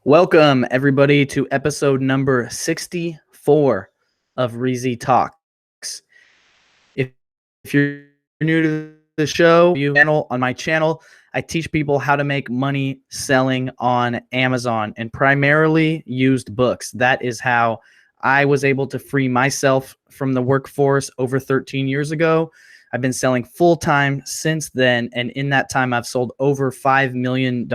Welcome, everybody, to episode number 64 of Reezy Talks. If you're new to the show, on my channel, I teach people how to make money selling on Amazon and primarily used books. That is how I was able to free myself from the workforce over 13 years ago. I've been selling full time since then, and in that time, I've sold over $5 million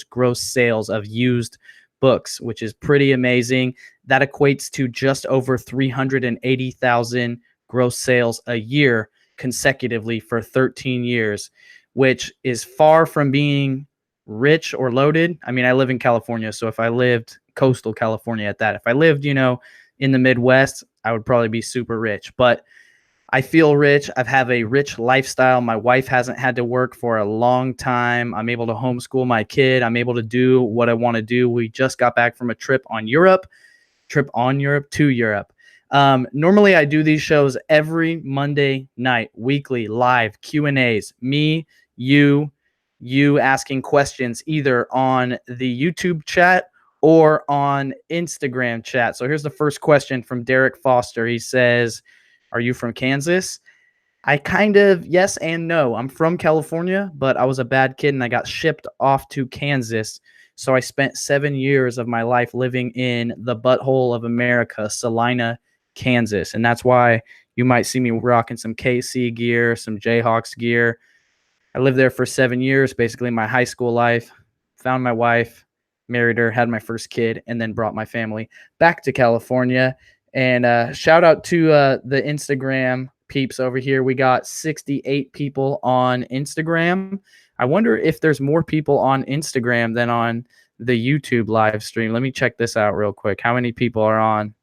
gross sales of used books, which is pretty amazing. That equates to just over 380,000 gross sales a year consecutively for 13 years, which is far from being rich or loaded. I mean, I live in California, so if I lived coastal California at that, if I lived, in the Midwest, I would probably be super rich. But I feel rich. I have a rich lifestyle. My wife hasn't had to work for a long time. I'm able to homeschool my kid. I'm able to do what I want to do. We just got back from a trip to Europe. Normally, I do these shows every Monday night, weekly, live Q&As. Me, you asking questions either on the YouTube chat or on Instagram chat. So here's the first question from Derek Foster. He says, "Are you from Kansas?" I kind of, yes and no. I'm from California, but I was a bad kid and I got shipped off to Kansas. So I spent 7 years of my life living in the butthole of America, Salina, Kansas. And that's why you might see me rocking some KC gear, some Jayhawks gear. I lived there for 7 years, basically my high school life. Found my wife, married her, had my first kid, and then brought my family back to California. And shout out to the Instagram peeps over here. We got 68 people on Instagram. I wonder if there's more people on Instagram than on the YouTube live stream. Let me check this out real quick. How many people are on?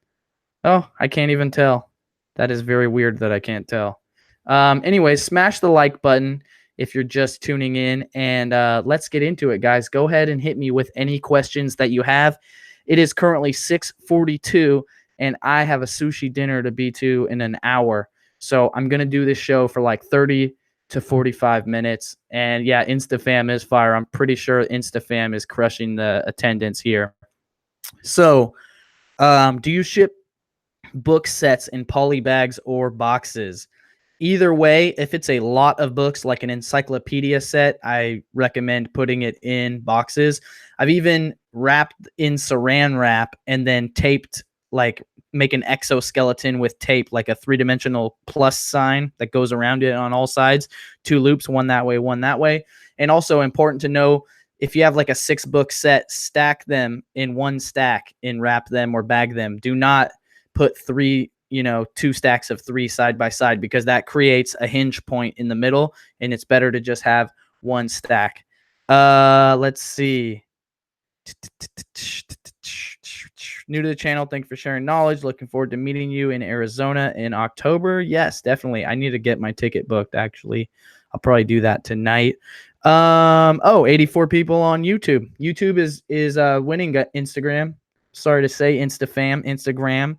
Oh, I can't even tell. That is very weird that I can't tell. Anyways, smash the like button if you're just tuning in, and let's get into it, guys. Go ahead and hit me with any questions that you have. It is currently 6:42, and I have a sushi dinner to be to in an hour. So I'm going to do this show for like 30 to 45 minutes. And yeah, InstaFam is fire. I'm pretty sure InstaFam is crushing the attendance here. So do you ship book sets in polybags or boxes? Either way, if it's a lot of books like an encyclopedia set, I recommend putting it in boxes. I've even wrapped in saran wrap and then taped, like make an exoskeleton with tape, like a 3-dimensional plus sign that goes around it on all sides, 2 loops, one that way, one that way. And also important to know, if you have like a 6-book set, stack them in one stack and wrap them or bag them. Do not put 2 stacks of 3 side by side, because that creates a hinge point in the middle, and it's better to just have one stack. Let's see. New to the channel, thank you for sharing knowledge. Looking forward to meeting you in Arizona in October. Yes, definitely. I need to get my ticket booked, actually. I'll probably do that tonight. 84 people on YouTube. YouTube is winning Instagram. Sorry to say, Instagram.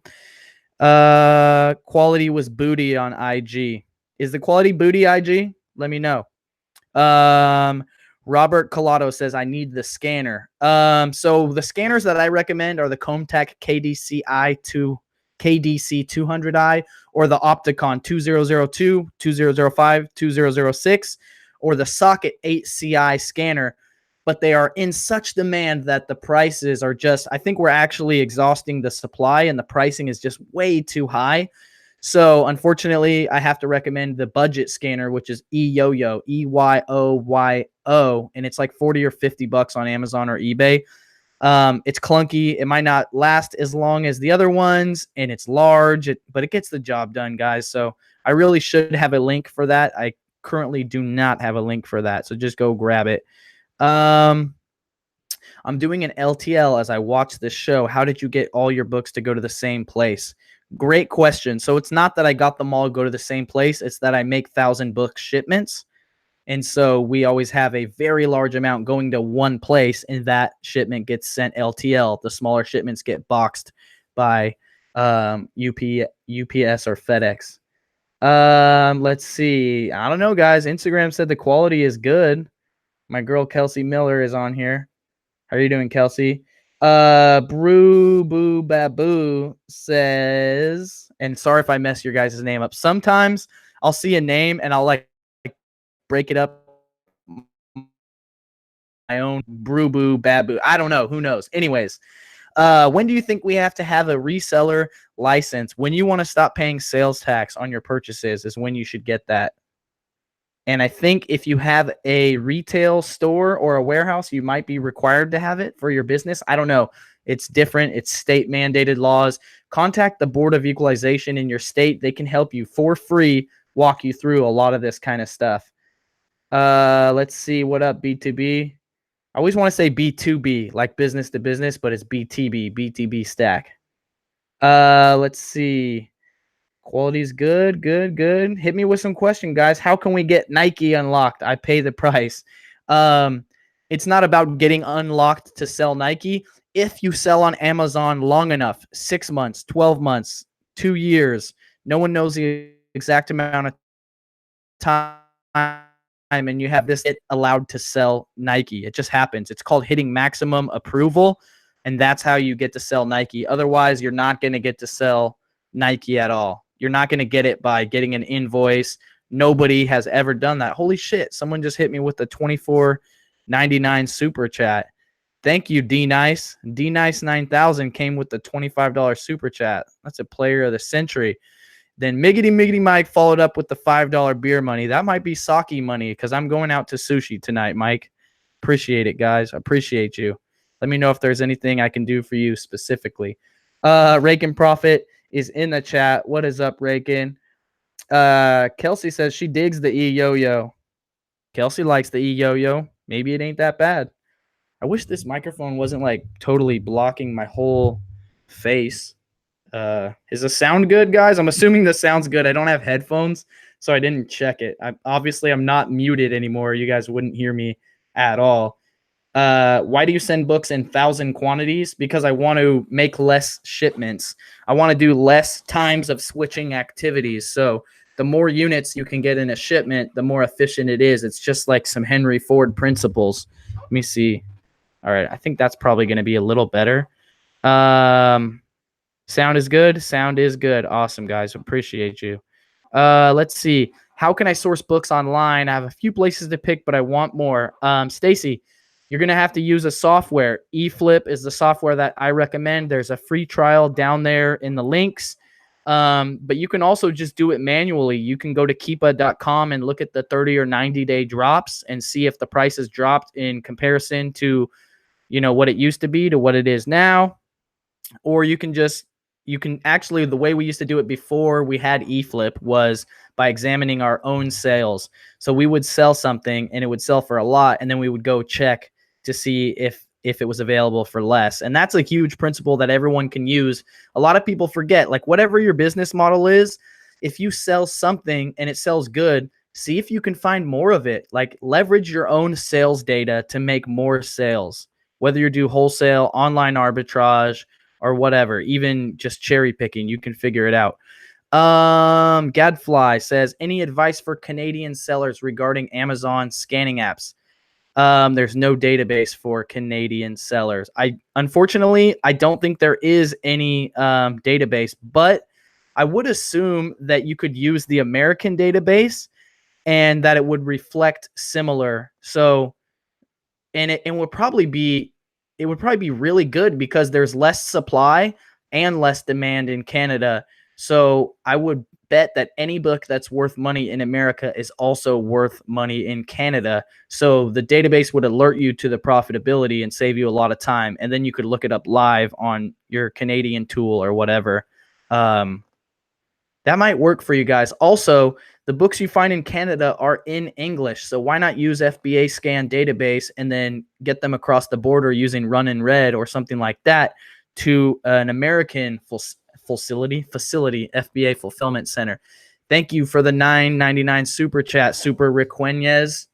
Quality was booty on IG. Is the quality booty IG? Let me know. Robert Collado says, I need the scanner. So the scanners that I recommend are the Comtech KDC 200i, or the Opticon 2002, 2005, 2006, or the Socket 8CI scanner. But they are in such demand that the prices are just, I think we're actually exhausting the supply, and the pricing is just way too high. So unfortunately, I have to recommend the budget scanner, which is eYoYo, EYOYO, and it's like 40 or 50 bucks on Amazon or eBay. It's clunky. It might not last as long as the other ones, and it's large, but it gets the job done, guys. So I really should have a link for that. I currently do not have a link for that, so just go grab it. I'm doing an LTL as I watch this show. How did you get all your books to go to the same place? Great question. So it's not that I got them all to go to the same place. It's that I make 1,000 book shipments. And so we always have a very large amount going to one place, and that shipment gets sent LTL. The smaller shipments get boxed by UPS or FedEx. Let's see. I don't know, guys. Instagram said the quality is good. My girl Kelsey Miller is on here. How are you doing, Kelsey? Brew Boo Baboo says, and sorry if I mess your guys' name up. Sometimes I'll see a name and I'll like break it up my own Brew Boo Baboo. I don't know. Who knows? Anyways, when do you think we have to have a reseller license? When you want to stop paying sales tax on your purchases is when you should get that. And I think if you have a retail store or a warehouse, you might be required to have it for your business. I don't know. It's different. It's state mandated laws. Contact the Board of Equalization in your state. They can help you for free, walk you through a lot of this kind of stuff. Let's see. What up, B2B? I always want to say B2B, like business to business, but it's BTB stack. Let's see. Quality's good, good, good. Hit me with some question, guys. How can we get Nike unlocked? I pay the price. It's not about getting unlocked to sell Nike. If you sell on Amazon long enough, 6 months, 12 months, 2 years, no one knows the exact amount of time, and you have this, it allowed to sell Nike. It just happens. It's called hitting maximum approval, and that's how you get to sell Nike. Otherwise, you're not going to get to sell Nike at all. You're not going to get it by getting an invoice. Nobody has ever done that. Holy shit. Someone just hit me with the $24.99 super chat. Thank you, D Nice. D Nice 9000 came with the $25 super chat. That's a player of the century. Then Miggity Mike followed up with the $5 beer money. That might be sake money because I'm going out to sushi tonight, Mike. Appreciate it, guys. Appreciate you. Let me know if there's anything I can do for you specifically. Rakin Profit is in the chat. What is up, Rakin? Kelsey says she digs the e-yo-yo. Kelsey likes the e-yo-yo. Maybe it ain't that bad. I wish this microphone wasn't like totally blocking my whole face. Is the sound good, guys? I'm assuming the sound's good. I don't have headphones, so I didn't check it. I'm not muted anymore. You guys wouldn't hear me at all. Why do you send books in 1,000 quantities? Because I want to make less shipments. I want to do less times of switching activities. So the more units you can get in a shipment, the more efficient it is. It's just like some Henry Ford principles. Let me see. All right, I think that's probably going to be a little better. Sound is good. Sound is good. Awesome, guys. Appreciate you. Let's see. How can I source books online? I have a few places to pick, but I want more. Stacy, you're going to have to use a software. eFlip is the software that I recommend. There's a free trial down there in the links. But you can also just do it manually. You can go to keepa.com and look at the 30 or 90-day drops and see if the price has dropped in comparison to, what it used to be to what it is now. Or you can actually, the way we used to do it before we had eFlip was by examining our own sales. So we would sell something and it would sell for a lot, and then we would go check to see if it was available for less. And that's a huge principle that everyone can use. A lot of people forget, like whatever your business model is, if you sell something and it sells good, see if you can find more of it. Like leverage your own sales data to make more sales, whether you do wholesale, online arbitrage, or whatever, even just cherry picking, you can figure it out. Gadfly says, any advice for Canadian sellers regarding Amazon scanning apps? There's no database for Canadian sellers. Unfortunately, I don't think there is any database, but I would assume that you could use the American database and that it would reflect similar. So, and it would probably be really good because there's less supply and less demand in Canada. So I would bet that any book that's worth money in America is also worth money in Canada. So the database would alert you to the profitability and save you a lot of time. And then you could look it up live on your Canadian tool or whatever. That might work for you guys. Also, the books you find in Canada are in English, so why not use FBA scan database and then get them across the border using Run and Read or something like that to an American facility, FBA fulfillment center. Thank you for the $9.99 super chat, Super Requeñez.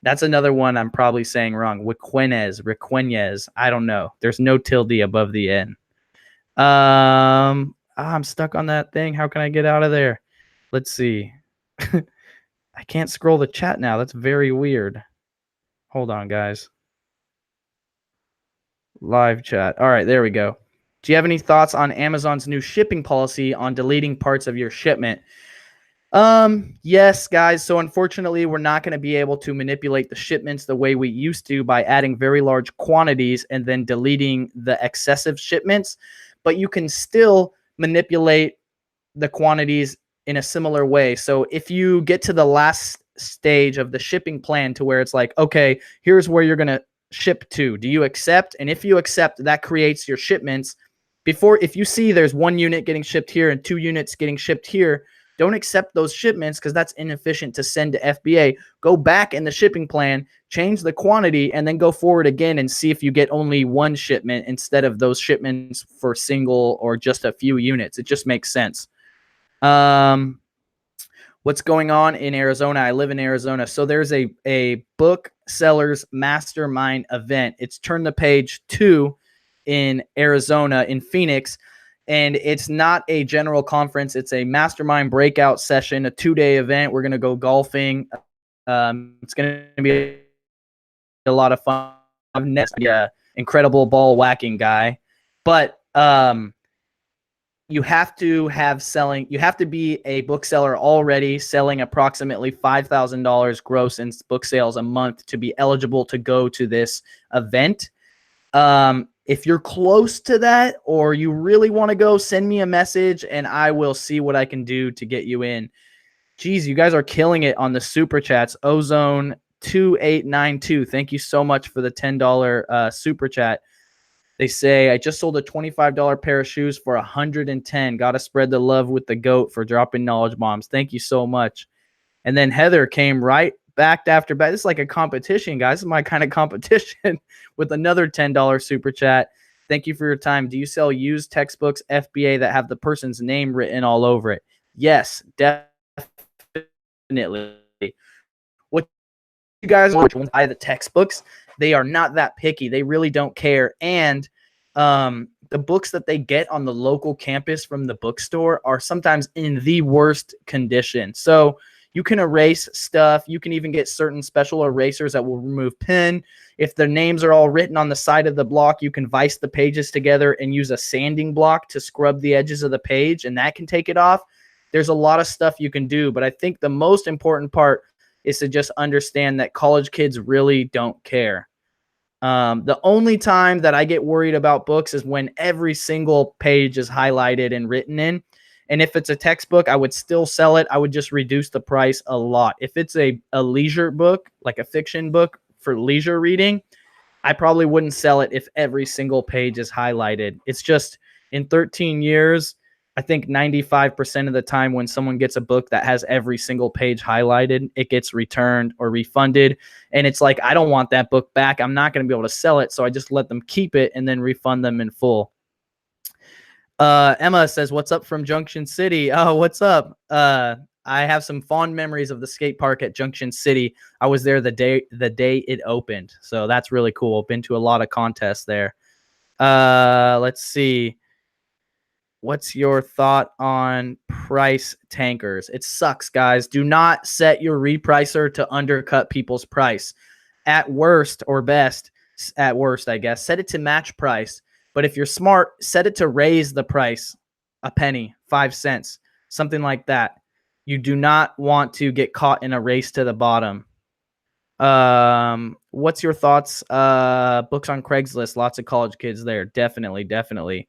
That's another one I'm probably saying wrong. Requeñez. I don't know. There's no tilde above the N. I'm stuck on that thing. How can I get out of there? Let's see. I can't scroll the chat now. That's very weird. Hold on, guys. Live chat. All right, there we go. Do you have any thoughts on Amazon's new shipping policy on deleting parts of your shipment? Yes, guys. So unfortunately, we're not going to be able to manipulate the shipments the way we used to by adding very large quantities and then deleting the excessive shipments. But you can still manipulate the quantities in a similar way. So if you get to the last stage of the shipping plan to where it's like, okay, here's where you're going to ship to. Do you accept? And if you accept, that creates your shipments. Before, if you see there's 1 unit getting shipped here and 2 units getting shipped here, don't accept those shipments because that's inefficient to send to FBA. Go back in the shipping plan, change the quantity, and then go forward again and see if you get only 1 shipment instead of those shipments for single or just a few units. It just makes sense. What's going on in Arizona? I live in Arizona. So there's a booksellers mastermind event. It's Turn the Page 2 in Arizona, in Phoenix. And it's not a general conference. It's a mastermind breakout session, a 2-day event. We're going to go golfing. It's going to be a lot of fun. I'm next to be an incredible ball whacking guy. But you have to be a bookseller already selling approximately $5,000 gross in book sales a month to be eligible to go to this event. If you're close to that or you really want to go, send me a message and I will see what I can do to get you in. Geez, you guys are killing it on the super chats. Ozone 2892. Thank you so much for the $10 super chat. They say, I just sold a $25 pair of shoes for $110. Got to spread the love with the GOAT for dropping knowledge bombs. Thank you so much. And then Heather came right back after back. This is like a competition, guys. This is my kind of competition with another $10 super chat. Thank you for your time. Do you sell used textbooks, FBA, that have the person's name written all over it? Yes, definitely. What you guys buy the textbooks, they are not that picky. They really don't care. And the books that they get on the local campus from the bookstore are sometimes in the worst condition. So you can erase stuff. You can even get certain special erasers that will remove pen. If their names are all written on the side of the block, you can vise the pages together and use a sanding block to scrub the edges of the page, and that can take it off. There's a lot of stuff you can do, but I think the most important part is to just understand that college kids really don't care. The only time that I get worried about books is when every single page is highlighted and written in. And if it's a textbook, I would still sell it. I would just reduce the price a lot. If it's a leisure book, like a fiction book for leisure reading, I probably wouldn't sell it if every single page is highlighted. It's just in 13 years, I think 95% of the time when someone gets a book that has every single page highlighted, it gets returned or refunded. And it's like, I don't want that book back. I'm not going to be able to sell it. So I just let them keep it and then refund them in full. Emma says, what's up from Junction City? Oh, what's up? I have some fond memories of the skate park at Junction City. I was there the day it opened. So that's really cool. Been to a lot of contests there. Let's see. What's your thought on price tankers? It sucks, guys. Do not set your repricer to undercut people's price. At worst or best, at worst, I guess, set it to match price. But if you're smart, set it to raise the price a penny, 5 cents, something like that. You do not want to get caught in a race to the bottom. What's your thoughts? Books on Craigslist, lots of college kids there. Definitely.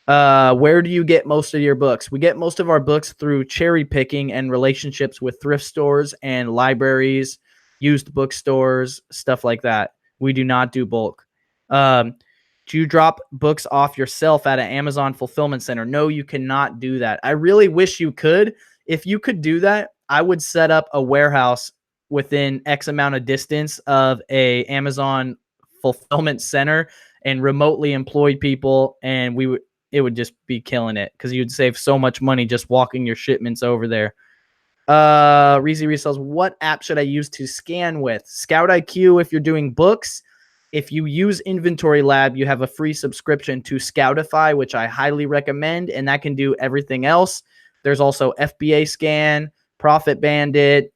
Where do you get most of your books? We get most of our books through cherry picking and relationships with thrift stores and libraries, used bookstores, stuff like that. We do not do bulk. Do you drop books off yourself at an Amazon fulfillment center? No, you cannot do that. I really wish you could. If you could do that, I would set up a warehouse within X amount of distance of a Amazon fulfillment center and remotely employ people, and it would just be killing it because you'd save so much money just walking your shipments over there. Reezy Resells, what app should I use to scan with? Scout IQ if you're doing books. If you use Inventory Lab, you have a free subscription to Scoutify, which I highly recommend, and that can do everything else. There's also FBA Scan, Profit Bandit,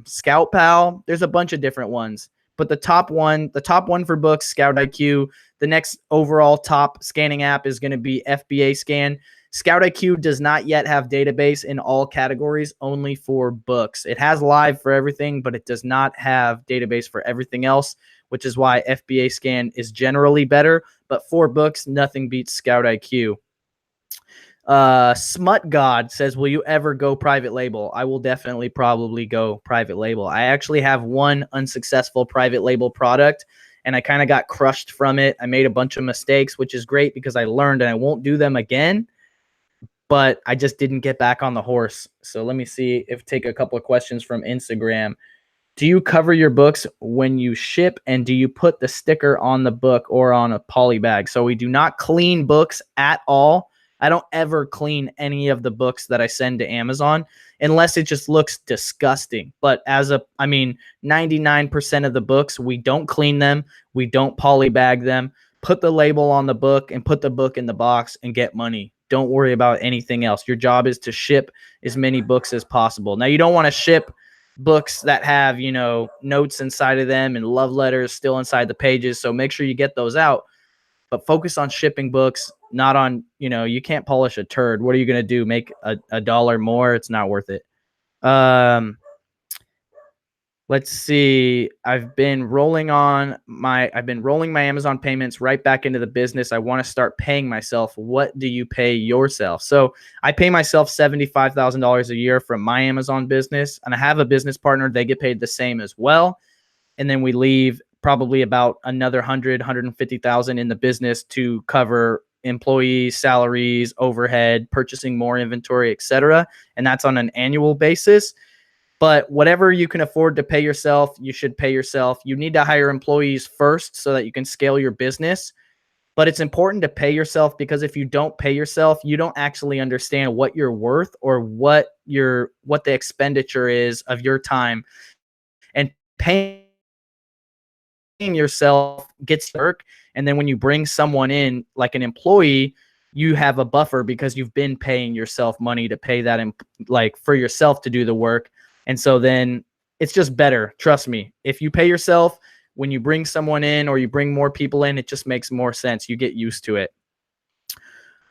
Scout Pal. There's a bunch of different ones. But the top one for books, Scout IQ. The next overall top scanning app is going to be FBA Scan. Scout IQ does not yet have database in all categories, only for books. It has live for everything, but it does not have database for everything else, which is why FBA Scan is generally better. But for books, nothing beats Scout IQ. Smut God says, will you ever go private label? I will definitely probably go private label. I actually have one unsuccessful private label product, and I kind of got crushed from it. I made a bunch of mistakes, which is great because I learned and I won't do them again, but I just didn't get back on the horse. So let me see if take a couple of questions from Instagram. Do you cover your books when you ship, and do you put the sticker on the book or on a polybag? So we do not clean books at all. I don't ever clean any of the books that I send to Amazon unless it just looks disgusting. But 99% of the books, we don't clean them. We don't polybag them. Put the label on the book and put the book in the box and get money. Don't worry about anything else. Your job is to ship as many books as possible. Now, you don't want to ship books that have, notes inside of them and love letters still inside the pages. So make sure you get those out, but focus on shipping books, not on, you can't polish a turd. What are you going to do? Make a dollar more? It's not worth it. Let's see. I've been rolling my Amazon payments right back into the business. I want to start paying myself. What do you pay yourself? So I pay myself $75,000 a year from my Amazon business, and I have a business partner. They get paid the same as well. And then we leave probably about another 150,000 in the business to cover employees, salaries, overhead, purchasing more inventory, etc. And that's on an annual basis. But whatever you can afford to pay yourself, you should pay yourself. You need to hire employees first so that you can scale your business. But it's important to pay yourself, because if you don't pay yourself, you don't actually understand what you're worth or what the expenditure is of your time. And paying yourself gets work. And then when you bring someone in, like an employee, you have a buffer because you've been paying yourself money to pay that, for yourself to do the work. And so then it's just better. Trust me. If you pay yourself, when you bring someone in or you bring more people in, it just makes more sense. You get used to it.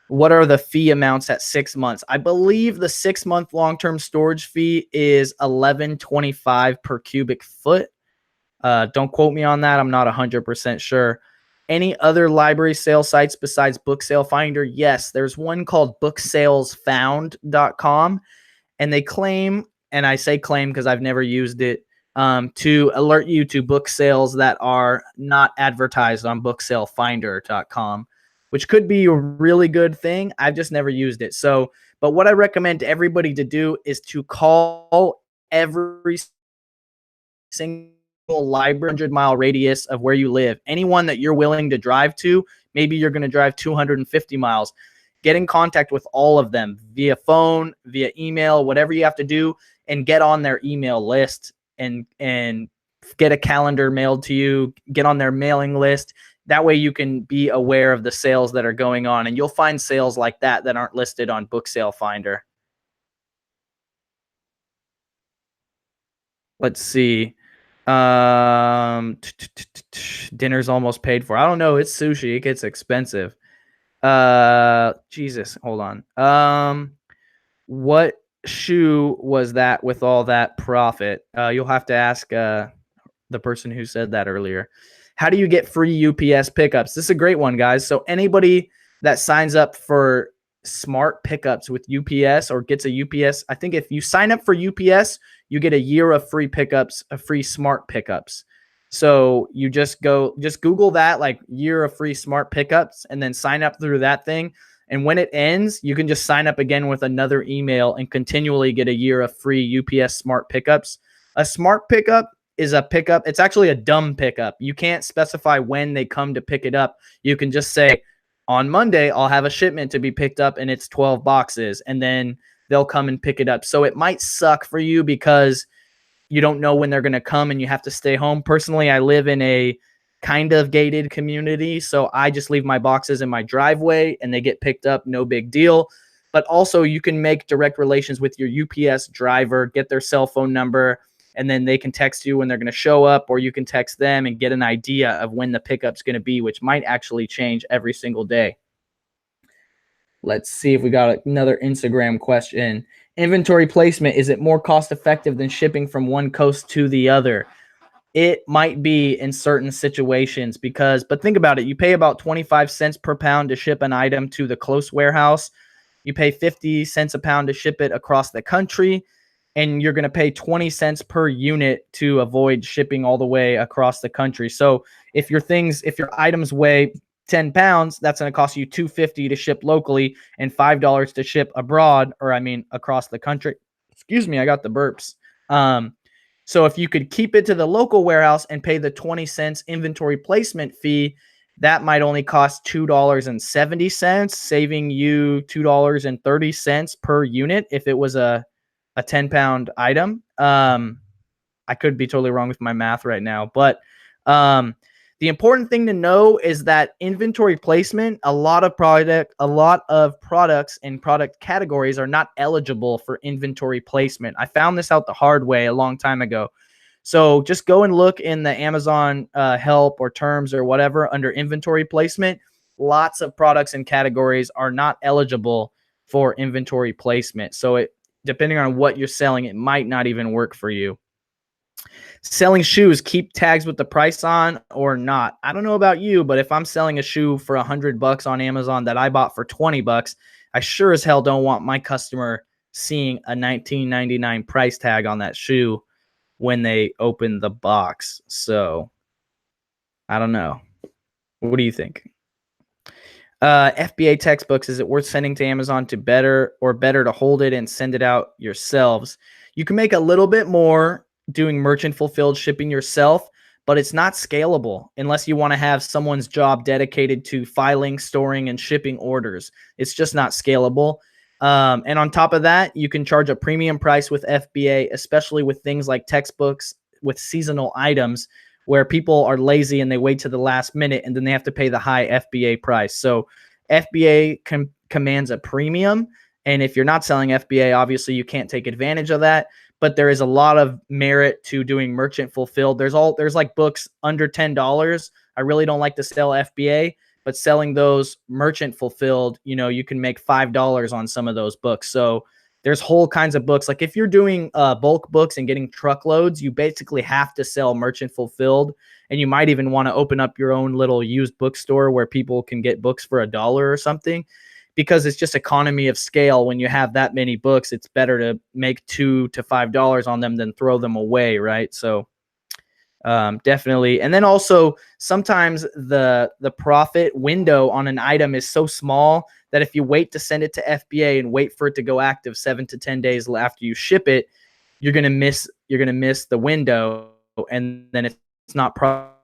What are the fee amounts at 6 months? I believe the 6-month long-term storage fee is $11.25 per cubic foot. Don't quote me on that. I'm not 100% sure. Any other library sale sites besides Book Sale Finder? Yes, there's one called booksalesfound.com, and they claim, and I say claim because I've never used it, to alert you to book sales that are not advertised on booksalefinder.com, which could be a really good thing. I've just never used it. So, but what I recommend to everybody to do is to call every single library 100-mile radius of where you live. Anyone that you're willing to drive to, maybe you're going to drive 250 miles. Get in contact with all of them via phone, via email, whatever you have to do, and get on their email list and get a calendar mailed to you, get on their mailing list. That way you can be aware of the sales that are going on, and you'll find sales like that aren't listed on Book Sale Finder. Let's see. Dinner's almost paid for. I don't know. It's sushi. It gets expensive. Jesus, hold on. What shoe was that with all that profit? You'll have to ask the person who said that earlier. How do you get free UPS pickups? This is a great one, guys. So anybody that signs up for smart pickups with UPS or gets a UPS, I think if you sign up for UPS, you get a year of free pickups, free smart pickups. So you just Google that, like year of free smart pickups, and then sign up through that thing. And when it ends, you can just sign up again with another email and continually get a year of free UPS smart pickups. A smart pickup is a pickup. It's actually a dumb pickup. You can't specify when they come to pick it up. You can just say, on Monday, I'll have a shipment to be picked up and it's 12 boxes, and then they'll come and pick it up. So it might suck for you because you don't know when they're going to come and you have to stay home. Personally, I live in a kind of gated community, so I just leave my boxes in my driveway and they get picked up. No big deal. But also you can make direct relations with your UPS driver, get their cell phone number, and then they can text you when they're going to show up, or you can text them and get an idea of when the pickup's going to be, which might actually change every single day. Let's see if we got another Instagram question. Inventory placement, is it more cost effective than shipping from one coast to the other? It might be in certain situations but think about it. You pay about 25 cents per pound to ship an item to the close warehouse. You pay 50 cents a pound to ship it across the country, and you're going to pay 20 cents per unit to avoid shipping all the way across the country. So if your items weigh 10 pounds, that's going to cost you $2.50 to ship locally and $5 to ship abroad, across the country. Excuse me, I got the burps. So if you could keep it to the local warehouse and pay the 20 cents inventory placement fee, that might only cost $2.70, saving you $2.30 per unit if it was a 10-pound item. I could be totally wrong with my math right now, but the important thing to know is that inventory placement, a lot of products and product categories are not eligible for inventory placement. I found this out the hard way a long time ago. So just go and look in the Amazon help or terms or whatever under inventory placement. Lots of products and categories are not eligible for inventory placement. So depending on what you're selling, it might not even work for you. Selling shoes, keep tags with the price on or not? I don't know about you, but if I'm selling a shoe for $100 on Amazon that I bought for $20, I sure as hell don't want my customer seeing a $19.99 price tag on that shoe when they open the box. So I don't know. What do you think? FBA textbooks, is it worth sending to Amazon to better to hold it and send it out yourselves? You can make a little bit more doing merchant fulfilled shipping yourself, but it's not scalable unless you want to have someone's job dedicated to filing, storing, and shipping orders. It's just not scalable. And on top of that, you can charge a premium price with FBA, especially with things like textbooks with seasonal items where people are lazy and they wait to the last minute and then they have to pay the high FBA price. So FBA commands a premium. And if you're not selling FBA, obviously you can't take advantage of that. But there is a lot of merit to doing merchant fulfilled. There's like books under $10. I really don't like to sell FBA, but selling those merchant fulfilled, you can make $5 on some of those books. So there's whole kinds of books. Like if you're doing bulk books and getting truckloads, you basically have to sell merchant fulfilled. And you might even want to open up your own little used bookstore where people can get books for $1 or something, because it's just economy of scale. When you have that many books, it's better to make $2 to $5 on them than throw them away, right? So definitely. And then also sometimes the profit window on an item is so small that if you wait to send it to FBA and wait for it to go active 7 to 10 days after you ship it, you're going to miss the window, and then it's not profitable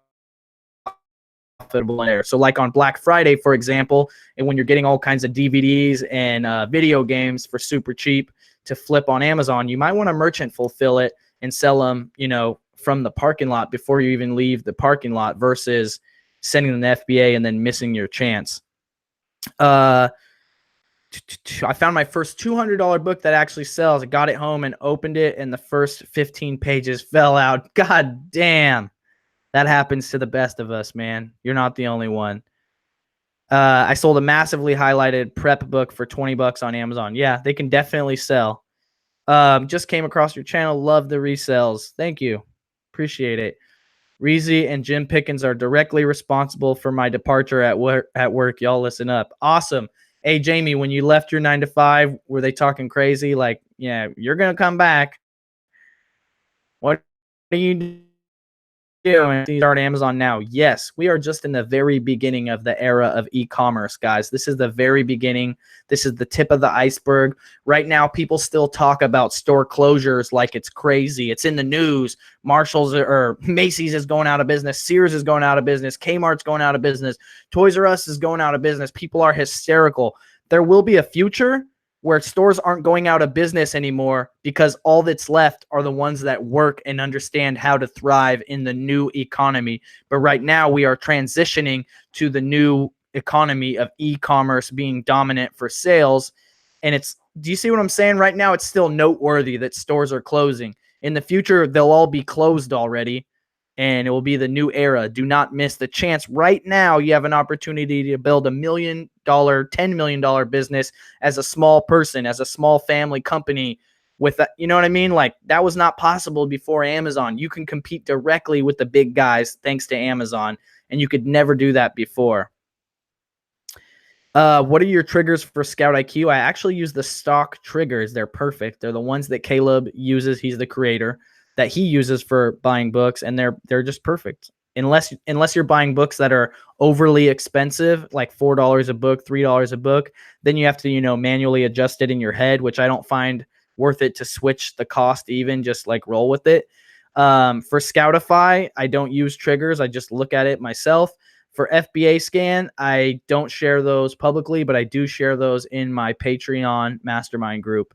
there. So like on Black Friday, for example, and when you're getting all kinds of DVDs and video games for super cheap to flip on Amazon, you might want to merchant fulfill it and sell them, from the parking lot before you even leave the parking lot versus sending them to FBA and then missing your chance. I found my first $200 book that actually sells. I got it home and opened it, and the first 15 pages fell out. God damn. That happens to the best of us, man. You're not the only one. I sold a massively highlighted prep book for $20 on Amazon. Yeah, they can definitely sell. Just came across your channel. Love the resells. Thank you. Appreciate it. Reezy and Jim Pickens are directly responsible for my departure at work. Y'all listen up. Awesome. Hey, Jamie, when you left your 9 to 5, were they talking crazy? Like, yeah, you're going to come back. What are you doing? Start Amazon now? Yes, we are just in the very beginning of the era of e-commerce, guys. This is the very beginning. This is the tip of the iceberg. Right now, people still talk about store closures like it's crazy. It's in the news. Marshalls or Macy's is going out of business. Sears is going out of business. Kmart's going out of business. Toys R Us is going out of business. People are hysterical. There will be a future where stores aren't going out of business anymore because all that's left are the ones that work and understand how to thrive in the new economy. But right now we are transitioning to the new economy of e-commerce being dominant for sales. And do you see what I'm saying? Right now, it's still noteworthy that stores are closing. In the future, they'll all be closed already, and it will be the new era. Do not miss the chance. Right now, you have an opportunity to build $1 million, $10 million business as a small person, as a small family company with that. You know what I mean? Like, that was not possible before Amazon. You can compete directly with the big guys thanks to Amazon, and you could never do that before. What are your triggers for Scout IQ? I actually use the stock triggers. They're perfect. They're the ones that Caleb uses. He's the creator that he uses for buying books, and they're just perfect. Unless you're buying books that are overly expensive, like $4 a book, $3 a book, then you have to, manually adjust it in your head, which I don't find worth it to switch the cost, even just like roll with it. For Scoutify, I don't use triggers. I just look at it myself. For FBA Scan, I don't share those publicly, but I do share those in my Patreon mastermind group.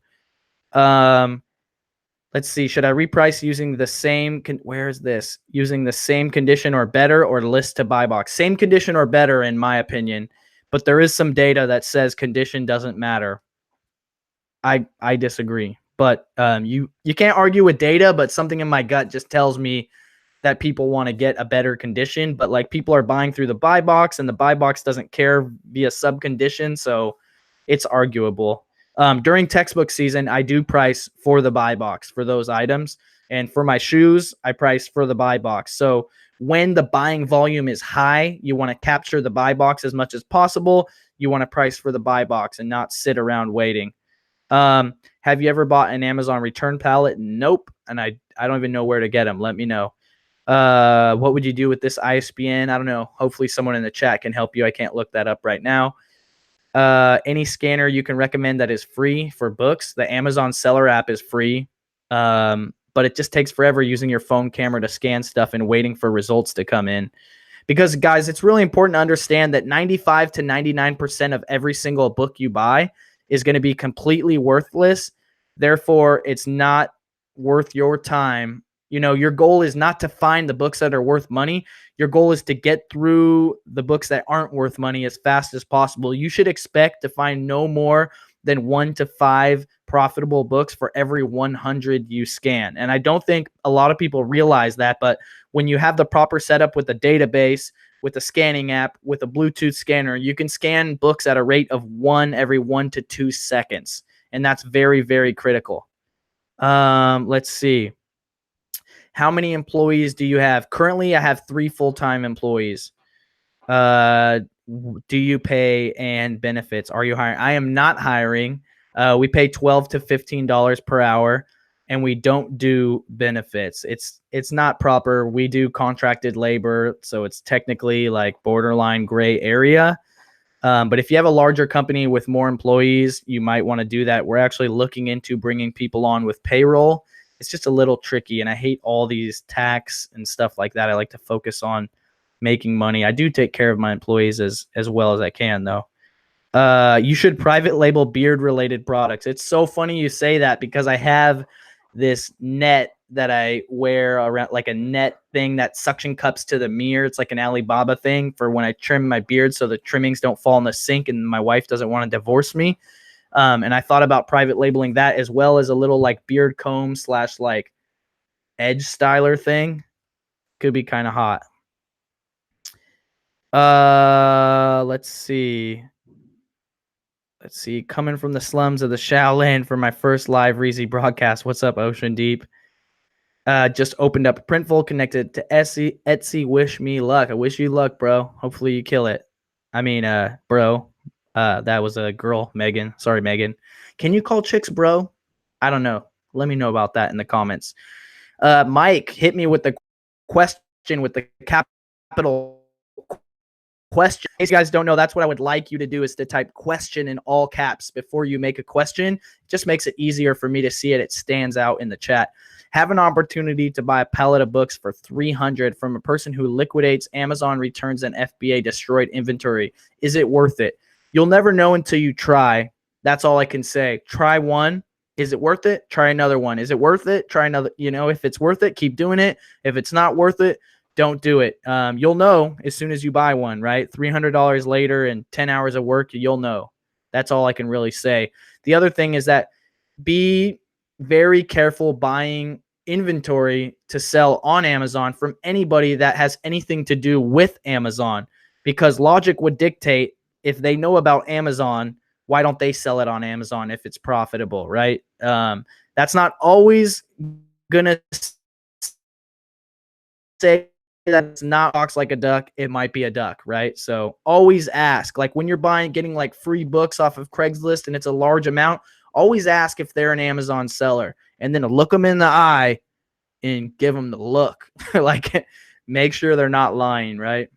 Let's see. Should I reprice using the same? Where is this? Using the same condition or better, or list to buy box? Same condition or better, in my opinion. But there is some data that says condition doesn't matter. I disagree. But you can't argue with data, but something in my gut just tells me that people want to get a better condition, but like people are buying through the buy box, and the buy box doesn't care via sub condition, so it's arguable. During textbook season, I do price for the buy box for those items, and for my shoes, I price for the buy box. So when the buying volume is high, you want to capture the buy box as much as possible. You want to price for the buy box and not sit around waiting. Have you ever bought an Amazon return pallet? Nope, and I don't even know where to get them. Let me know. What would you do with this ISBN? I don't know. Hopefully someone in the chat can help you. I can't look that up right now. Any scanner you can recommend that is free for books? The Amazon Seller app is free, but it just takes forever using your phone camera to scan stuff and waiting for results to come in. Because, guys, it's really important to understand that 95 to 99% of every single book you buy is going to be completely worthless. Therefore, it's not worth your time. Your goal is not to find the books that are worth money. Your goal is to get through the books that aren't worth money as fast as possible. You should expect to find no more than 1 to 5 profitable books for every 100 you scan. And I don't think a lot of people realize that, but when you have the proper setup with a database, with a scanning app, with a Bluetooth scanner, you can scan books at a rate of 1 every 1 to 2 seconds. And that's very, very critical. Let's see. How many employees do you have? Currently, I have 3 full-time employees. Do you pay and benefits? Are you hiring? I am not hiring. We pay $12 to $15 per hour, and we don't do benefits. It's not proper. We do contracted labor, so it's technically like borderline gray area. But if you have a larger company with more employees, you might want to do that. We're actually looking into bringing people on with payroll. It's just a little tricky, and I hate all these tax and stuff like that. I like to focus on making money. I do take care of my employees as well as I can, though. You should private label beard related products. It's so funny you say that, because I have this net that I wear around, like a net thing that suction cups to the mirror. It's like an Alibaba thing for when I trim my beard so the trimmings don't fall in the sink and my wife doesn't want to divorce me. And I thought about private labeling that, as well as a little like beard comb / like edge styler thing. Could be kind of hot. Let's see. Coming from the slums of the Shaolin for my first live Reezy broadcast. What's up, Ocean Deep? Just opened up a Printful, connected to Etsy. Wish me luck. I wish you luck, bro. Hopefully you kill it. I mean, bro. That was a girl, Megan. Sorry, Megan. Can you call chicks bro? I don't know. Let me know about that in the comments. Mike, hit me with the question with the capital question. In case you guys don't know, that's what I would like you to do, is to type question in all caps before you make a question. It just makes it easier for me to see it. It stands out in the chat. Have an opportunity to buy a pallet of books for $300 from a person who liquidates Amazon returns and FBA destroyed inventory. Is it worth it? You'll never know until you try. That's all I can say. Try one. Is it worth it? Try another one. Is it worth it? Try another. If it's worth it, keep doing it. If it's not worth it, don't do it. You'll know as soon as you buy one, right? $300 later and 10 hours of work, you'll know. That's all I can really say. The other thing is that be very careful buying inventory to sell on Amazon from anybody that has anything to do with Amazon, because logic would dictate, if they know about Amazon, why don't they sell it on Amazon if it's profitable, right? That's not always gonna say that it's not box like a duck. It might be a duck, right? So always ask. Like when you're getting like free books off of Craigslist and it's a large amount, always ask if they're an Amazon seller, and then look them in the eye and give them the look. Like, make sure they're not lying, right?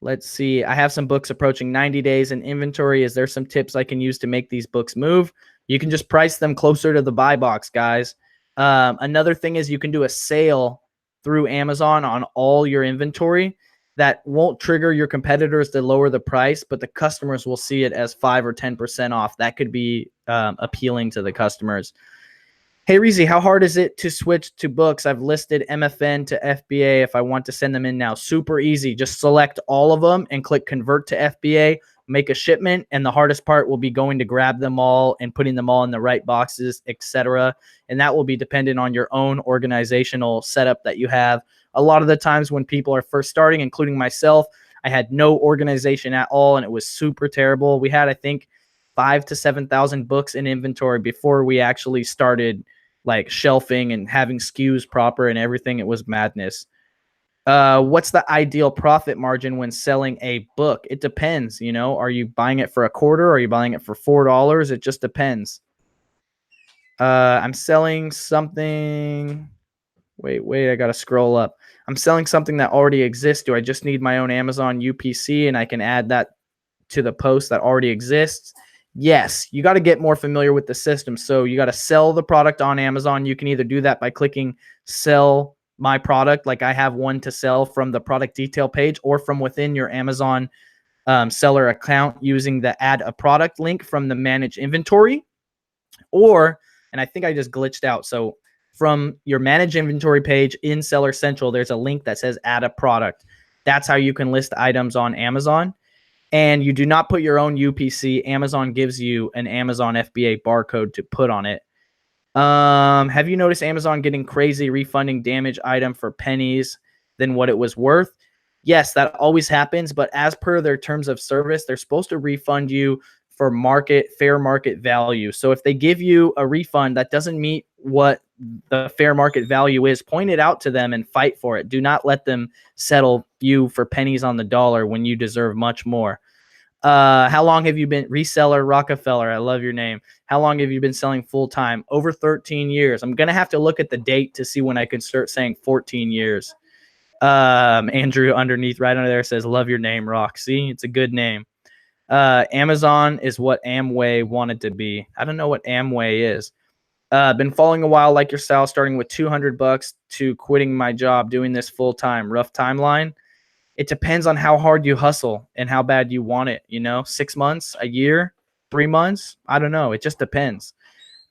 Let's see. I have some books approaching 90 days in inventory. Is there some tips I can use to make these books move? You can just price them closer to the buy box, guys. Another thing is you can do a sale through Amazon on all your inventory that won't trigger your competitors to lower the price, but the customers will see it as 5 or 10% off. That could be appealing to the customers. Hey, Reezy, how hard is it to switch to books? I've listed MFN to FBA if I want to send them in now. Super easy. Just select all of them and click convert to FBA, make a shipment, and the hardest part will be going to grab them all and putting them all in the right boxes, etc. And that will be dependent on your own organizational setup that you have. A lot of the times when people are first starting, including myself, I had no organization at all, and it was super terrible. We had, I think, 5,000 to 7,000 books in inventory before we actually started like shelving and having SKUs proper and everything. It was madness. What's the ideal profit margin when selling a book? It depends. You know, are you buying it for a quarter? Or are you buying it for $4? It just depends. I'm selling something. Wait, I got to scroll up. I'm selling something that already exists. Do I just need my own Amazon UPC and I can add that to the post that already exists? Yes, you got to get more familiar with the system. So you got to sell the product on Amazon. You can either do that by clicking sell my product, like I have one to sell from the product detail page, or from within your Amazon seller account using the add a product link from the manage inventory. Or, and I think I just glitched out. So from your manage inventory page in Seller Central, there's a link that says add a product. That's how you can list items on Amazon. And you do not put your own UPC. Amazon gives you an Amazon FBA barcode to put on it. Have you noticed Amazon getting crazy refunding damaged item for pennies than what it was worth? Yes, that always happens. But as per their terms of service, they're supposed to refund you for fair market value. So if they give you a refund that doesn't meet what the fair market value is, point it out to them and fight for it. Do not let them settle you for pennies on the dollar when you deserve much more. How long have you been reseller Rockefeller? I love your name. How long have you been selling full time? Over 13 years. I'm going to have to look at the date to see when I can start saying 14 years. Andrew underneath right under there says, love your name, Rock. See, it's a good name. Amazon is what Amway wanted to be. I don't know what Amway is. Been following a while like yourself, starting with $200 to quitting my job, doing this full time. Rough timeline. It depends on how hard you hustle and how bad you want it. 6 months, a year, 3 months. I don't know. It just depends.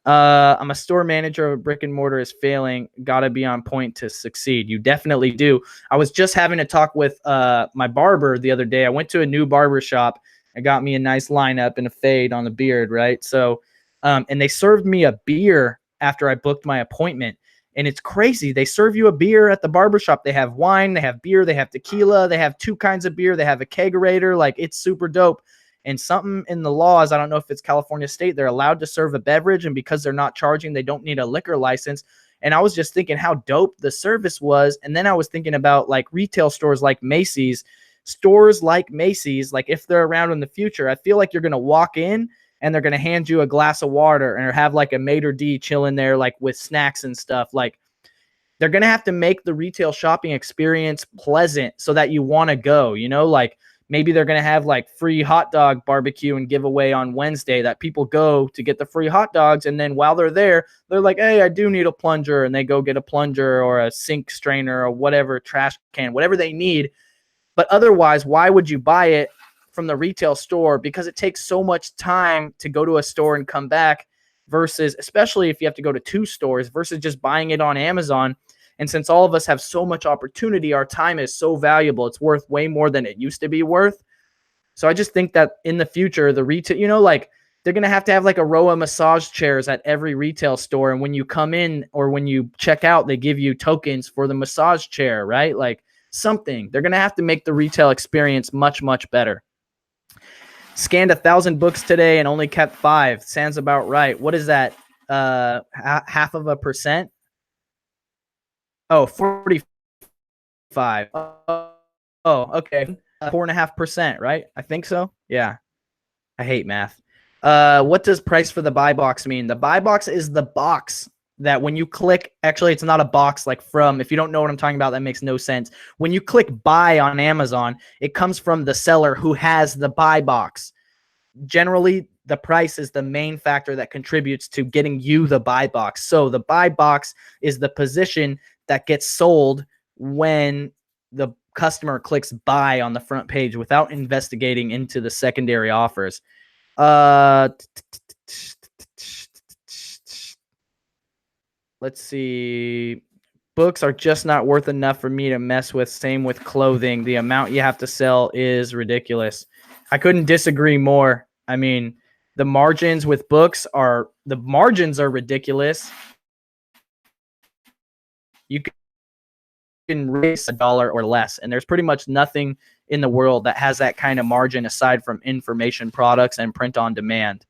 I'm a store manager. A brick and mortar is failing. Got to be on point to succeed. You definitely do. I was just having a talk with my barber the other day. I went to a new barber shop. I got me a nice lineup and a fade on the beard, right? So, and they served me a beer after I booked my appointment. And it's crazy. They serve you a beer at the barbershop. They have wine, they have beer, they have tequila, they have 2 kinds of beer, they have a kegerator. Like, it's super dope. And something in the laws, I don't know if it's California state, they're allowed to serve a beverage. And because they're not charging, they don't need a liquor license. And I was just thinking how dope the service was. And then I was thinking about like retail stores like Macy's, like if they're around in the future, I feel like you're going to walk in and they're going to hand you a glass of water and have like a maitre d' chilling there, like with snacks and stuff. Like, they're going to have to make the retail shopping experience pleasant so that you want to go, like maybe they're going to have like free hot dog barbecue and giveaway on Wednesday that people go to get the free hot dogs. And then while they're there, they're like, hey, I do need a plunger. And they go get a plunger or a sink strainer or whatever, trash can, whatever they need. But otherwise, why would you buy it from the retail store? Because it takes so much time to go to a store and come back, versus, especially if you have to go to 2 stores, versus just buying it on Amazon. And since all of us have so much opportunity, our time is so valuable. It's worth way more than it used to be worth. So I just think that in the future, the retail, like they're going to have like a row of massage chairs at every retail store. And when you come in or when you check out, they give you tokens for the massage chair, right? Like something. They're going to have to make the retail experience much, much better. Scanned 1,000 books today and only kept 5. Sounds about right. What is that? Half of a percent? Oh, 45. Oh, okay. 4.5%, right? I think so. Yeah. I hate math. What does price for the buy box mean? The buy box is the box that when you click, actually, it's not a box like from, if you don't know what I'm talking about, that makes no sense. When you click buy on Amazon, it comes from the seller who has the buy box. Generally, the price is the main factor that contributes to getting you the buy box. So the buy box is the position that gets sold when the customer clicks buy on the front page without investigating into the secondary offers. Let's see. Books are just not worth enough for me to mess with. Same with clothing. The amount you have to sell is ridiculous. I couldn't disagree more. I mean, the margins with books are ridiculous. You can raise $1 or less, and there's pretty much nothing in the world that has that kind of margin aside from information products and print on demand.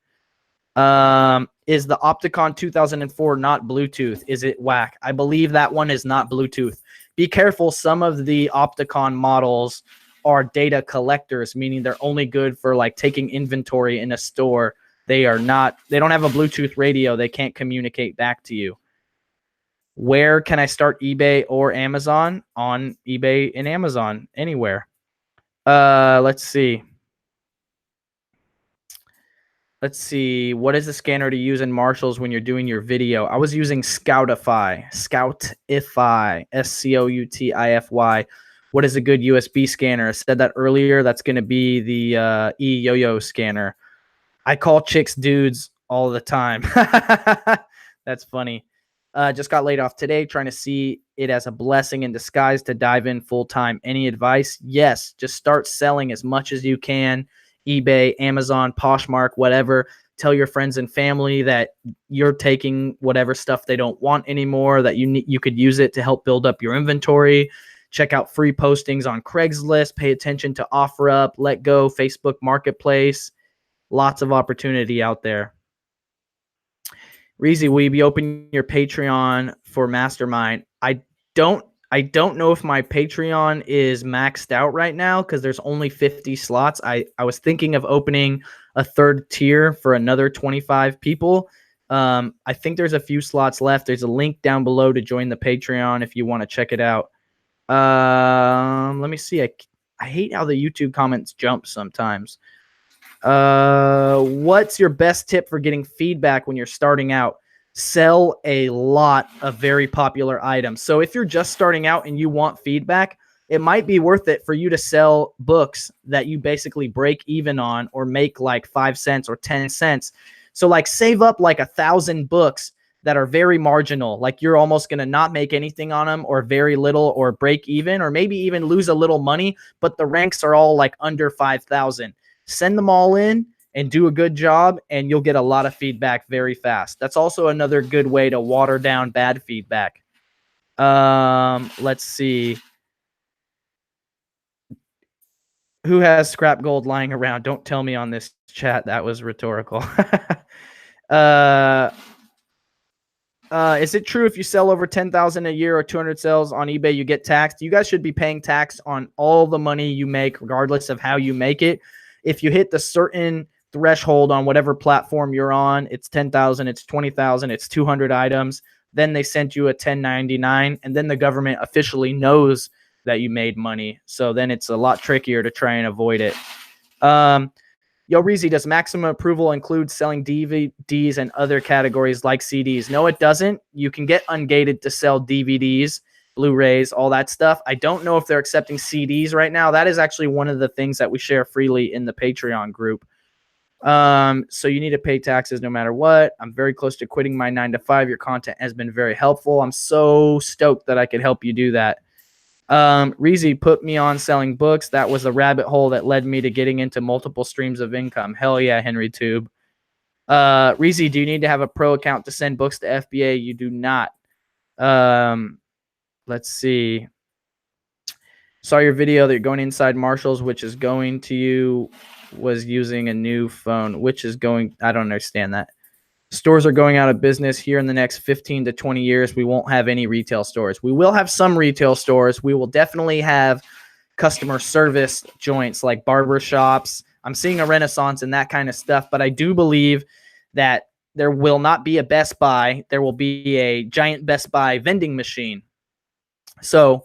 Is the Opticon 2004 not Bluetooth? Is it whack? I believe that one is not Bluetooth. Be careful. Some of the Opticon models are data collectors, meaning they're only good for like taking inventory in a store. They don't have a Bluetooth radio. They can't communicate back to you. Where can I start eBay or Amazon? On eBay and Amazon, anywhere. Let's see. What is the scanner to use in Marshalls when you're doing your video? I was using Scoutify, Scoutify. What is a good USB scanner? I said that earlier. That's going to be the eYoYo scanner. I call chicks dudes all the time. That's funny. Just got laid off today, trying to see it as a blessing in disguise to dive in full time. Any advice? Yes. Just start selling as much as you can. eBay, Amazon, Poshmark, whatever. Tell your friends and family that you're taking whatever stuff they don't want anymore, that you could use it to help build up your inventory. Check out free postings on Craigslist. Pay attention to OfferUp, Let Go, Facebook Marketplace. Lots of opportunity out there. Reezy, will you be opening your Patreon for Mastermind? I don't know if my Patreon is maxed out right now because there's only 50 slots. I was thinking of opening a third tier for another 25 people. I think there's a few slots left. There's a link down below to join the Patreon if you want to check it out. Let me see. I hate how the YouTube comments jump sometimes. What's your best tip for getting feedback when you're starting out? Sell a lot of very popular items. So if you're just starting out and you want feedback, it might be worth it for you to sell books that you basically break even on or make like 5 cents or 10 cents. So like save up like 1,000 books that are very marginal. Like you're almost going to not make anything on them or very little or break even or maybe even lose a little money, but the ranks are all like under 5,000. Send them all in and do a good job, and you'll get a lot of feedback very fast. That's also another good way to water down bad feedback. Let's see. Who has scrap gold lying around? Don't tell me on this chat. That was rhetorical. Is it true if you sell over 10,000 a year or 200 sales on eBay, you get taxed? You guys should be paying tax on all the money you make, regardless of how you make it. If you hit the certain threshold on whatever platform you're on, it's 10,000, it's 20,000, it's 200 items. Then they sent you a 1099, and then the government officially knows that you made money. So then it's a lot trickier to try and avoid it. Yo, Reezy, does maximum approval include selling DVDs and other categories like CDs? No, it doesn't. You can get ungated to sell DVDs, Blu-rays, all that stuff. I don't know if they're accepting CDs right now. That is actually one of the things that we share freely in the Patreon group. So you need to pay taxes no matter what. I'm very close to quitting my 9-to-5. Your content has been very helpful. I'm so stoked that I could help you do that. Reezy put me on selling books. That was the rabbit hole that led me to getting into multiple streams of income. Hell yeah, Henry Tube. Reezy, do you need to have a pro account to send books to FBA? You do not. Let's see. Saw your video that you're going inside Marshall's, which is going to you was using a new phone, which is going, I don't understand that. Stores are going out of business here in the next 15 to 20 years. We won't have any retail stores. We will have some retail stores. We will definitely have customer service joints like barber shops. I'm seeing a renaissance in that kind of stuff, but I do believe that there will not be a Best Buy. There will be a giant Best Buy vending machine. So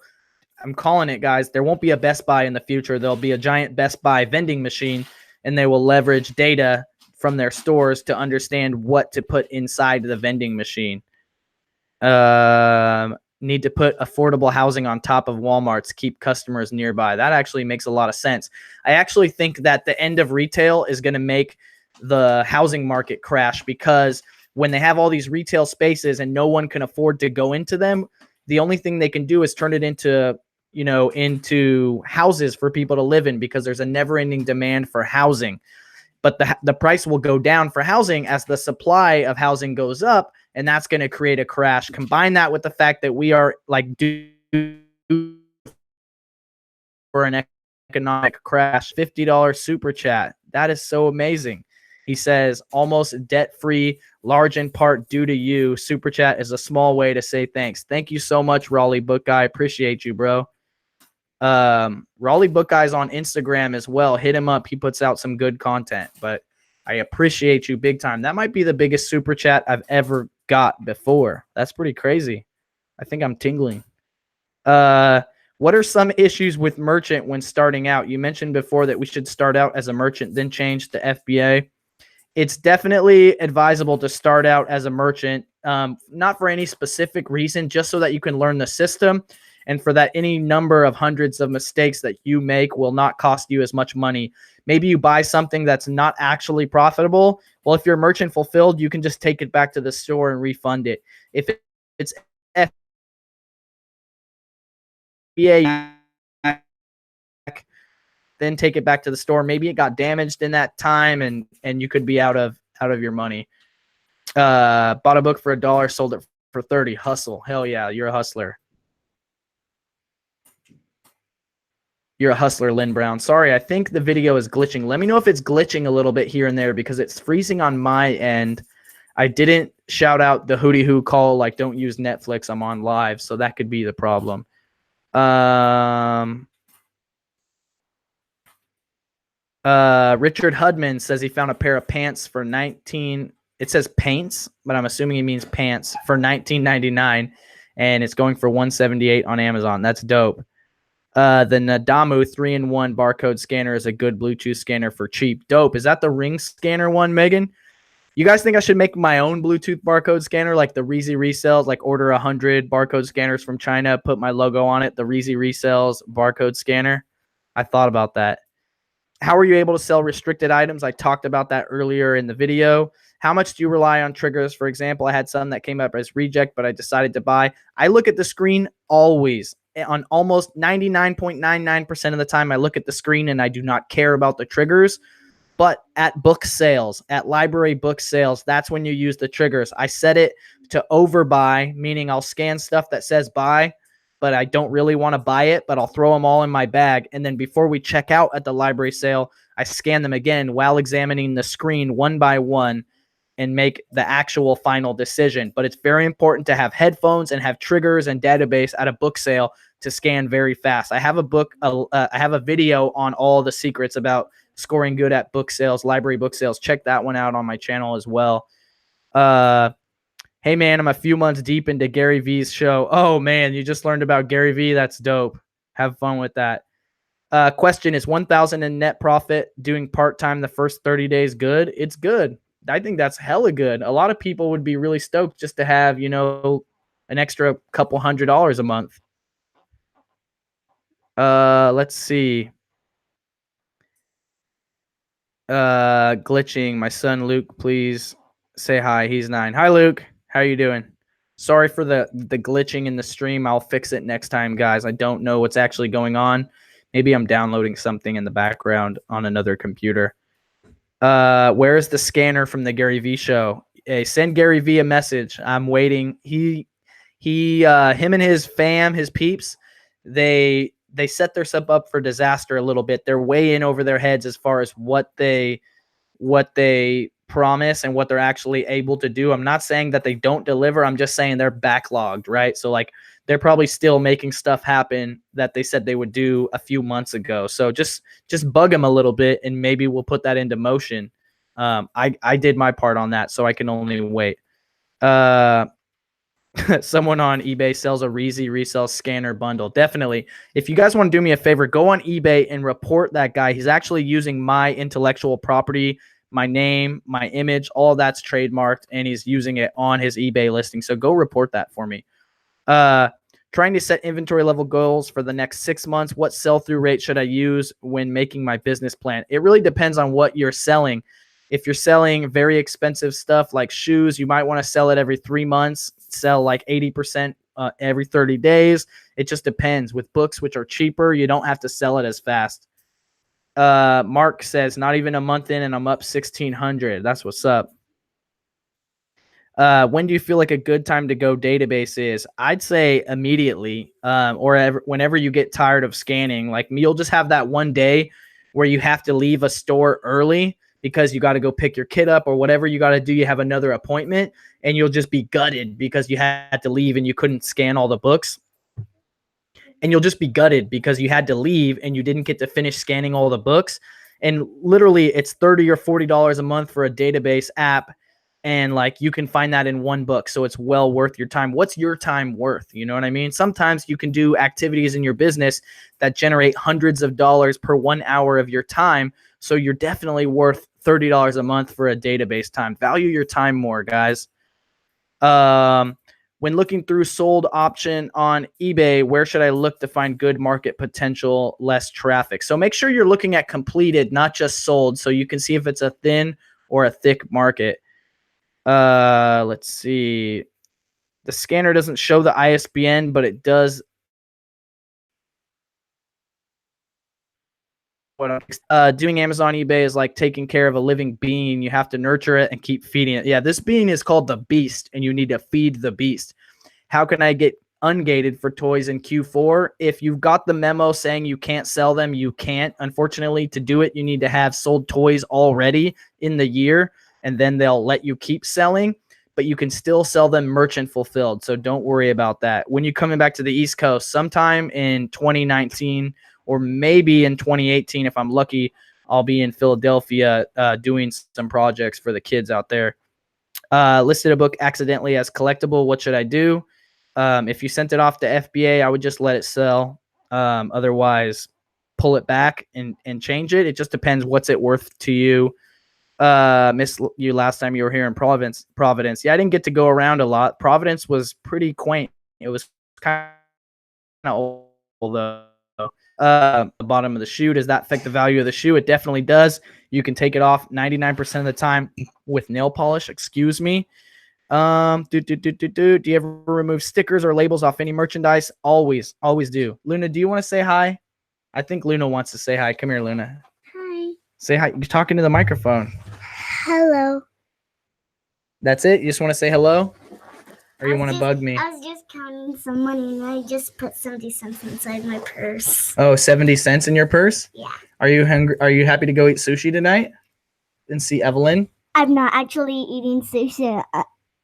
I'm calling it, guys. There won't be a Best Buy in the future. There'll be a giant Best Buy vending machine, and they will leverage data from their stores to understand what to put inside the vending machine. Need to put affordable housing on top of Walmart's, keep customers nearby. That actually makes a lot of sense. I actually think that the end of retail is going to make the housing market crash, because when they have all these retail spaces and no one can afford to go into them, the only thing they can do is turn it into, into houses for people to live in, because there's a never-ending demand for housing. But the price will go down for housing as the supply of housing goes up, and that's going to create a crash. Combine that with the fact that we are like due for an economic crash. $50 super chat. That is so amazing. He says, almost debt-free, large in part due to you. Super chat is a small way to say thanks. Thank you so much, Raleigh Book Guy. Appreciate you, bro. Raleigh Book Guy's on Instagram as well. Hit him up. He puts out some good content, but I appreciate you big time. That might be the biggest super chat I've ever got before. That's pretty crazy. I think I'm tingling. What are some issues with merchant when starting out? You mentioned before that we should start out as a merchant, then change to FBA. It's definitely advisable to start out as a merchant, not for any specific reason, just so that you can learn the system, and for that any number of hundreds of mistakes that you make will not cost you as much money. Maybe you buy something that's not actually profitable. Well, if you're merchant fulfilled, you can just take it back to the store and refund it. If it's FBA, then take it back to the store. Maybe it got damaged in that time, and you could be out of your money. Bought a book for $1, sold it for 30. Hustle. Hell yeah, you're a hustler. You're a hustler, Lynn Brown. Sorry, I think the video is glitching. Let me know if it's glitching a little bit here and there, because it's freezing on my end. I didn't shout out the Hootie Who call, like, don't use Netflix. I'm on live, so that could be the problem. Richard Hudman says he found a pair of pants for it says paints, but I'm assuming he means pants, for $19.99, and it's going for $178 on Amazon. That's dope. The Nadamu 3-in-1 barcode scanner is a good Bluetooth scanner for cheap. Dope. Is that the Ring scanner one, Megan? You guys think I should make my own Bluetooth barcode scanner, like the Reezy Resells, like order 100 barcode scanners from China, put my logo on it, the Reezy Resells barcode scanner? I thought about that. How are you able to sell restricted items? I talked about that earlier in the video. How much do you rely on triggers? For example, I had some that came up as reject, but I decided to buy. I look at the screen always. On almost 99.99% of the time, I look at the screen and I do not care about the triggers. But at book sales, at library book sales, that's when you use the triggers. I set it to overbuy, meaning I'll scan stuff that says buy, but I don't really want to buy it, but I'll throw them all in my bag. And then before we check out at the library sale, I scan them again while examining the screen one by one and make the actual final decision. But it's very important to have headphones and have triggers and database at a book sale to scan very fast. I have a video on all the secrets about scoring good at book sales, library book sales. Check that one out on my channel as well. Hey man, I'm a few months deep into Gary V's show. Oh man, you just learned about Gary V. That's dope. Have fun with that. Question, is 1,000 in net profit doing part-time the first 30 days good? It's good. I think that's hella good. A lot of people would be really stoked just to have, an extra couple $100 a month. Let's see. Glitching. My son Luke, please say hi. He's 9. Hi Luke. How you doing? Sorry for the glitching in the stream. I'll fix it next time, guys. I don't know what's actually going on. Maybe I'm downloading something in the background on another computer. Where is the scanner from the Gary V show? Hey, send Gary V a message. I'm waiting. Him and his fam, his peeps, they set themselves up for disaster a little bit. They're way in over their heads as far as what they promise and what they're actually able to do. I'm not saying that they don't deliver. I'm just saying they're backlogged, right? So like they're probably still making stuff happen that they said they would do a few months ago. So just bug them a little bit and maybe we'll put that into motion. I did my part on that, so I can only wait. Someone on eBay sells a Reezy resell scanner bundle. Definitely. If you guys want to do me a favor, go on eBay and report that guy. He's actually using my intellectual property, my name, my image, all that's trademarked, and he's using it on his eBay listing. So go report that for me. Trying to set inventory level goals for the next 6 months. What sell-through rate should I use when making my business plan? It really depends on what you're selling. If you're selling very expensive stuff like shoes, you might want to sell it every 3 months, sell like 80% every 30 days. It just depends. With books, which are cheaper, you don't have to sell it as fast. Mark says, not even a month in and I'm up 1,600. That's what's up. When do you feel like a good time to go database is? I'd say immediately, or whenever you get tired of scanning. Like you'll just have that one day where you have to leave a store early because you got to go pick your kid up or whatever you got to do. You have another appointment and you'll just be gutted because you had to leave and you couldn't scan all the books. And you'll just be gutted because you had to leave and you didn't get to finish scanning all the books. And literally it's $30 or $40 a month for a database app. And like you can find that in one book. So it's well worth your time. What's your time worth? You know what I mean? Sometimes you can do activities in your business that generate hundreds of dollars per 1 hour of your time. So you're definitely worth $30 a month for a database time. Value your time more, guys. When looking through sold option on eBay, where should I look to find good market potential, less traffic? So make sure you're looking at completed, not just sold, so you can see if it's a thin or a thick market. Let's see. The scanner doesn't show the ISBN, but it does. Doing Amazon eBay is like taking care of a living being. You have to nurture it and keep feeding it. Yeah, this being is called the beast, and you need to feed the beast. How can I get ungated for toys in Q4? If you've got the memo saying you can't sell them, you can't. Unfortunately, to do it, you need to have sold toys already in the year, and then they'll let you keep selling, but you can still sell them merchant fulfilled. So don't worry about that. When you're coming back to the East Coast, sometime in 2019 or maybe in 2018, if I'm lucky, I'll be in Philadelphia doing some projects for the kids out there. Listed a book accidentally as collectible. What should I do? If you sent it off to FBA, I would just let it sell. Otherwise, pull it back and change it. It just depends what's it worth to you. Missed you last time you were here in Providence. Yeah, I didn't get to go around a lot. Providence was pretty quaint. It was kind of old, though. The bottom of the shoe, does that affect the value of the shoe? It definitely does. You can take it off 99% of the time with nail polish. Excuse me. Do you ever remove stickers or labels off any merchandise? Always do. Luna, do you want to say hi? I think Luna wants to say hi. Come here, Luna. Hi. Say hi. You're talking to the microphone. Hello. That's it? You just want to say hello? Or you want to bug me? I was just counting some money and I just put 70 cents inside my purse. Oh, 70 cents in your purse? Yeah. Are you hungry? Are you happy to go eat sushi tonight and see Evelyn? I'm not actually eating sushi.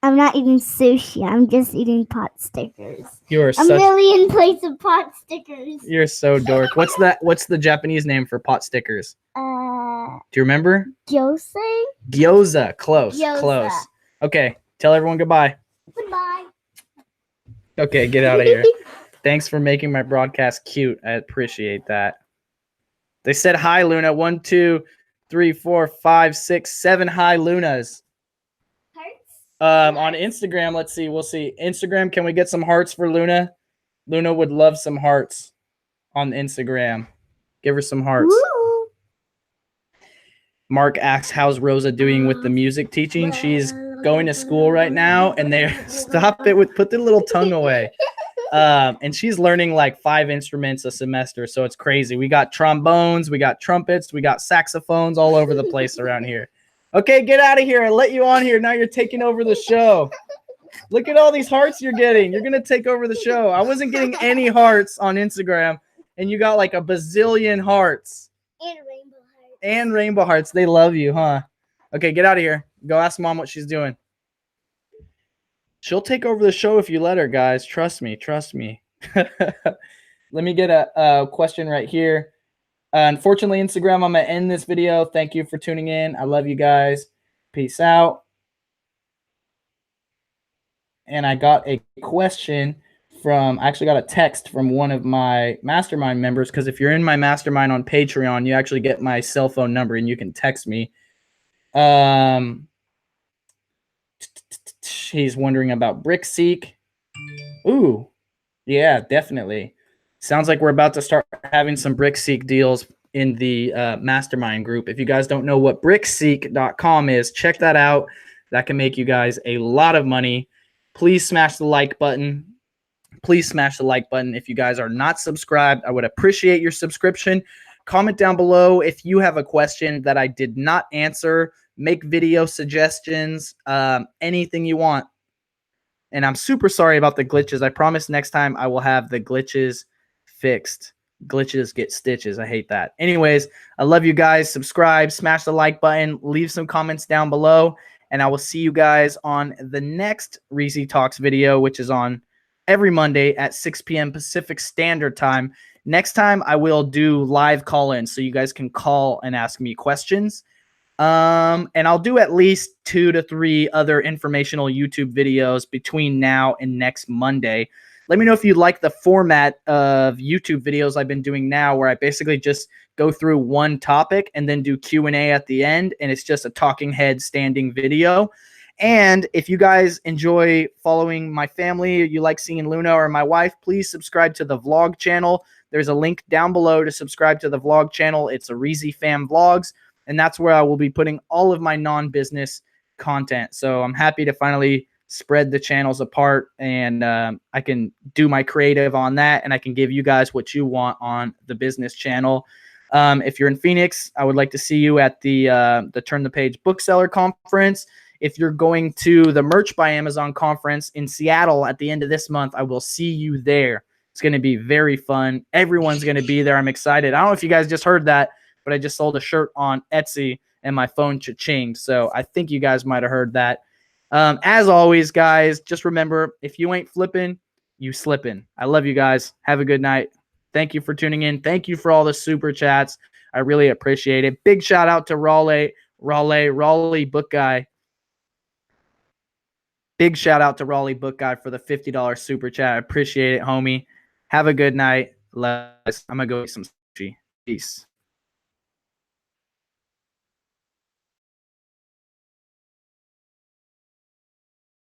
I'm not eating sushi. I'm just eating pot stickers. You're a million plates of pot stickers. You're so dork. What's that? What's the Japanese name for pot stickers? Do you remember? Gyoza. Close. Okay. Tell everyone goodbye. Goodbye. Okay, get out of here. Thanks for making my broadcast cute. I appreciate that. They said hi, Luna. 1, 2, 3, 4, 5, 6, 7 hi, Lunas. Hearts? On Instagram, let's see. We'll see. Instagram, can we get some hearts for Luna? Luna would love some hearts on Instagram. Give her some hearts. Woo. Mark asks, how's Rosa doing with the music teaching? She's going to school right now, and they stop it with put the little tongue away. And she's learning like 5 instruments a semester, so it's crazy. We got trombones, we got trumpets, we got saxophones all over the place around here. Okay, get out of here. I let you on here. Now you're taking over the show. Look at all these hearts you're getting. You're going to take over the show. I wasn't getting any hearts on Instagram, and you got like a bazillion hearts. And rainbow hearts. And rainbow hearts. They love you, huh? Okay, get out of here. Go ask Mom what she's doing. She'll take over the show if you let her, guys. Trust me. Trust me. Let me get a question right here. Unfortunately, Instagram, I'm going to end this video. Thank you for tuning in. I love you guys. Peace out. And I got a question I actually got a text from one of my mastermind members, because if you're in my mastermind on Patreon, you actually get my cell phone number and you can text me. He's wondering about BrickSeek. Ooh, yeah, definitely. Sounds like we're about to start having some BrickSeek deals in the mastermind group. If you guys don't know what brickseek.com is, check that out. That can make you guys a lot of money. Please smash the like button. Please smash the like button. If you guys are not subscribed, I would appreciate your subscription. Comment down below if you have a question that I did not answer. Make video suggestions, anything you want. And I'm super sorry about the glitches. I promise next time I will have the glitches fixed. Glitches get stitches. I hate that. Anyways, I love you guys. Subscribe, smash the like button, leave some comments down below, and I will see you guys on the next Reezy Talks video, which is on every Monday at 6 p.m. Pacific Standard Time. Next time, I will do live call-ins so you guys can call and ask me questions. And I'll do at least 2 to 3 other informational YouTube videos between now and next Monday. Let me know if you like the format of YouTube videos I've been doing now, where I basically just go through one topic and then do Q&A at the end, and it's just a talking head standing video. And if you guys enjoy following my family, or you like seeing Luna or my wife, please subscribe to the vlog channel. There's a link down below to subscribe to the vlog channel. It's a Reezy Fam Vlogs, and that's where I will be putting all of my non-business content. So I'm happy to finally spread the channels apart, and I can do my creative on that, and I can give you guys what you want on the business channel. If you're in Phoenix, I would like to see you at the Turn the Page Bookseller Conference. If you're going to the Merch by Amazon conference in Seattle at the end of this month, I will see you there. It's going to be very fun. Everyone's going to be there. I'm excited. I don't know if you guys just heard that, but I just sold a shirt on Etsy and my phone cha-chinged. So I think you guys might have heard that. As always, guys, just remember, if you ain't flipping, you slipping. I love you guys. Have a good night. Thank you for tuning in. Thank you for all the super chats. I really appreciate it. Big shout out to Raleigh Book Guy. Big shout out to Raleigh Book Guy for the $50 super chat. I appreciate it, homie. Have a good night. I'm going to go eat some sushi. Peace.